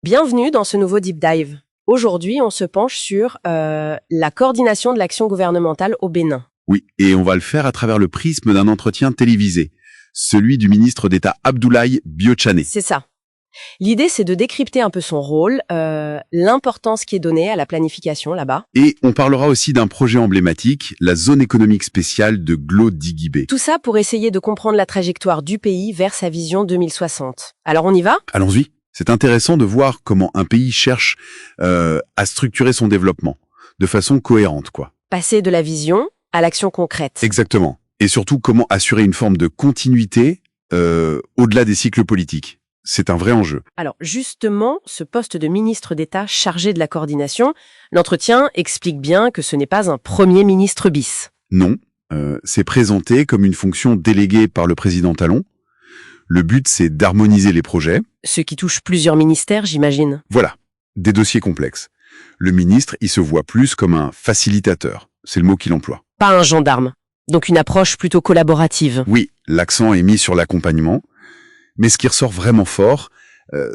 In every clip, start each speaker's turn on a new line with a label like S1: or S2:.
S1: Bienvenue dans ce nouveau Deep Dive. Aujourd'hui, on se penche sur la coordination de l'action gouvernementale au Bénin.
S2: Oui, et on va le faire à travers le prisme d'un entretien télévisé, celui du ministre d'État Abdoulaye Biochane.
S1: C'est ça. L'idée, c'est de décrypter un peu son rôle, l'importance qui est donnée à la planification là-bas.
S2: Et on parlera aussi d'un projet emblématique, la zone économique spéciale de Glo-Diguibé.
S1: Tout ça pour essayer de comprendre la trajectoire du pays vers sa vision 2060. Alors on y va ?
S2: Allons-y. C'est intéressant de voir comment un pays cherche à structurer son développement de façon cohérente, quoi.
S1: Passer de la vision à l'action concrète.
S2: Exactement. Et surtout, comment assurer une forme de continuité au-delà des cycles politiques. C'est un vrai enjeu.
S1: Alors justement, ce poste de ministre d'État chargé de la coordination, l'entretien explique bien que ce n'est pas un premier ministre bis.
S2: Non, c'est présenté comme une fonction déléguée par le président Talon. Le but, c'est d'harmoniser les projets.
S1: Ce qui touche plusieurs ministères, j'imagine.
S2: Voilà, des dossiers complexes. Le ministre, il se voit plus comme un facilitateur. C'est le mot qu'il emploie.
S1: Pas un gendarme. Donc une approche plutôt collaborative.
S2: Oui, l'accent est mis sur l'accompagnement. Mais ce qui ressort vraiment fort,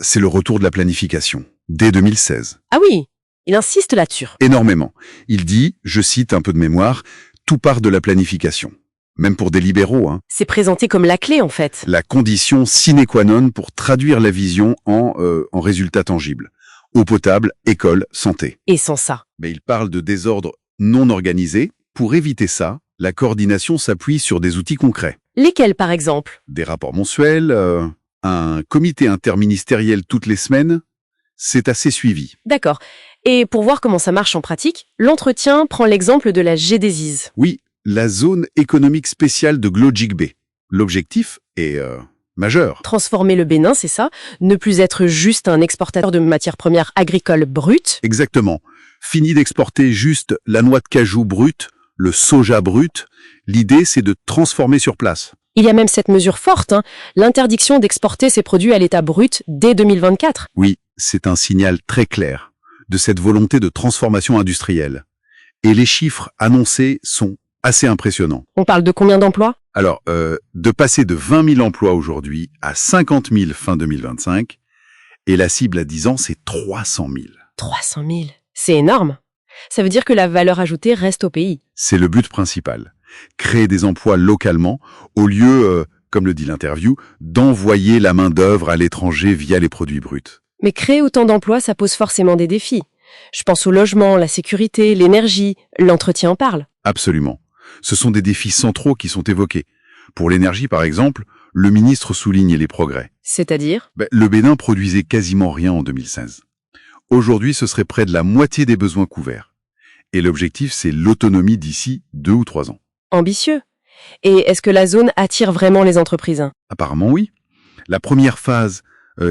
S2: c'est le retour de la planification, dès 2016.
S1: Ah oui, il insiste là-dessus.
S2: Énormément. Il dit, je cite un peu de mémoire, « Tout part de la planification ». Même pour des libéraux, hein.
S1: C'est présenté comme la clé, en fait.
S2: La condition sine qua non pour traduire la vision en résultats tangibles. Eau potable, école, santé.
S1: Et sans ça.
S2: Mais il parle de désordre non organisé. Pour éviter ça, la coordination s'appuie sur des outils concrets.
S1: Lesquels, par exemple ?
S2: Des rapports mensuels, un comité interministériel toutes les semaines. C'est assez suivi.
S1: D'accord. Et pour voir comment ça marche en pratique, l'entretien prend l'exemple de la GDZIZ.
S2: Oui, la zone économique spéciale de Glo-Diguibé. L'objectif est majeur.
S1: Transformer le Bénin, c'est ça ? Ne plus être juste un exportateur de matières premières agricoles brutes ?
S2: Exactement. Fini d'exporter juste la noix de cajou brute, le soja brut. L'idée, c'est de transformer sur place.
S1: Il y a même cette mesure forte, l'interdiction d'exporter ces produits à l'état brut dès 2024.
S2: Oui, c'est un signal très clair de cette volonté de transformation industrielle. Et les chiffres annoncés sont assez impressionnants.
S1: On parle de combien d'emplois ?
S2: Alors, de passer de 20 000 emplois aujourd'hui à 50 000 fin 2025, et la cible à 10 ans, c'est 300 000.
S1: 300 000, c'est énorme. Ça veut dire que la valeur ajoutée reste au pays.
S2: C'est le but principal. Créer des emplois localement, au lieu, comme le dit l'interview, d'envoyer la main-d'œuvre à l'étranger via les produits bruts.
S1: Mais créer autant d'emplois, ça pose forcément des défis. Je pense au logement, la sécurité, l'énergie, l'entretien en parle.
S2: Absolument. Ce sont des défis centraux qui sont évoqués. Pour l'énergie, par exemple, le ministre souligne les progrès.
S1: C'est-à-dire ?
S2: Le Bénin produisait quasiment rien en 2016. Aujourd'hui, ce serait près de la moitié des besoins couverts. Et l'objectif, c'est l'autonomie d'ici 2 ou 3 ans.
S1: Ambitieux. Et est-ce que la zone attire vraiment les entreprises ?
S2: Apparemment, oui. La première phase,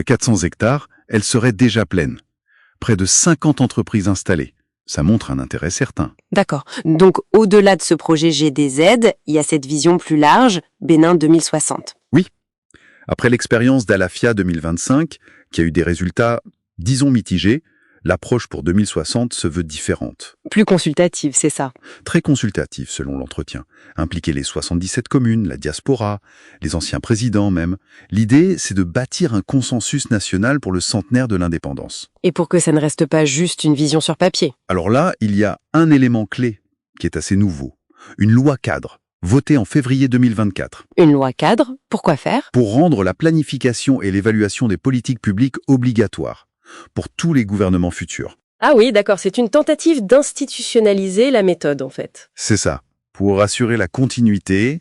S2: 400 hectares, elle serait déjà pleine. Près de 50 entreprises installées. Ça montre un intérêt certain.
S1: D'accord. Donc, au-delà de ce projet GDZ, il y a cette vision plus large, Bénin 2060.
S2: Oui. Après l'expérience d'Alafia 2025, qui a eu des résultats, disons mitigés, l'approche pour 2060 se veut différente.
S1: Plus consultative, c'est ça.
S2: Très consultative, selon l'entretien. Impliquer les 77 communes, la diaspora, les anciens présidents même. L'idée, c'est de bâtir un consensus national pour le centenaire de l'indépendance.
S1: Et pour que ça ne reste pas juste une vision sur papier.
S2: Alors là, il y a un élément clé qui est assez nouveau. Une loi cadre, votée en février 2024.
S1: Une loi cadre, pourquoi faire ?
S2: Pour rendre la planification et l'évaluation des politiques publiques obligatoires pour tous les gouvernements futurs.
S1: Ah oui, d'accord, c'est une tentative d'institutionnaliser la méthode, en fait.
S2: C'est ça. Pour assurer la continuité,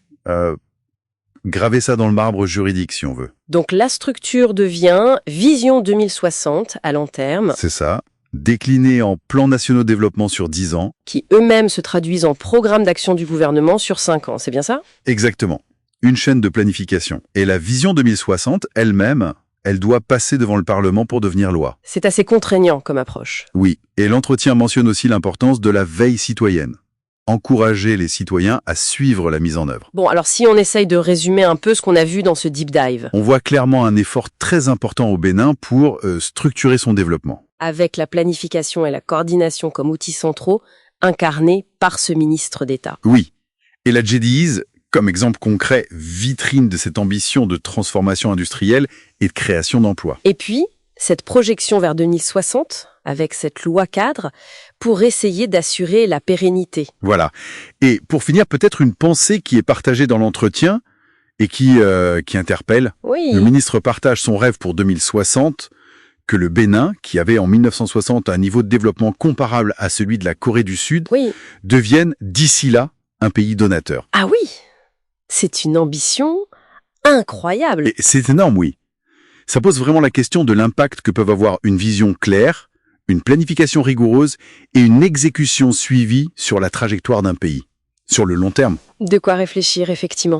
S2: graver ça dans le marbre juridique, si on veut.
S1: Donc la structure devient Vision 2060 à long terme.
S2: C'est ça. Déclinée en plans nationaux de développement sur 10 ans.
S1: Qui eux-mêmes se traduisent en programme d'action du gouvernement sur 5 ans, c'est bien ça ?
S2: Exactement. Une chaîne de planification. Et la Vision 2060, elle-même, elle doit passer devant le Parlement pour devenir loi.
S1: C'est assez contraignant comme approche.
S2: Oui, et l'entretien mentionne aussi l'importance de la veille citoyenne. Encourager les citoyens à suivre la mise en œuvre.
S1: Bon, alors si on essaye de résumer un peu ce qu'on a vu dans ce deep dive.
S2: On voit clairement un effort très important au Bénin pour structurer son développement.
S1: Avec la planification et la coordination comme outils centraux, incarnés par ce ministre d'État.
S2: Oui, et la GDIZ, comme exemple concret, vitrine de cette ambition de transformation industrielle et de création d'emplois.
S1: Et puis, cette projection vers 2060, avec cette loi cadre, pour essayer d'assurer la pérennité.
S2: Voilà. Et pour finir, peut-être une pensée qui est partagée dans l'entretien et qui interpelle.
S1: Oui.
S2: Le ministre partage son rêve pour 2060, que le Bénin, qui avait en 1960 un niveau de développement comparable à celui de la Corée du Sud,
S1: Oui.
S2: devienne d'ici là un pays donateur.
S1: Ah oui, c'est une ambition incroyable.
S2: Et c'est énorme, oui. Ça pose vraiment la question de l'impact que peuvent avoir une vision claire, une planification rigoureuse et une exécution suivie sur la trajectoire d'un pays, sur le long terme.
S1: De quoi réfléchir, effectivement.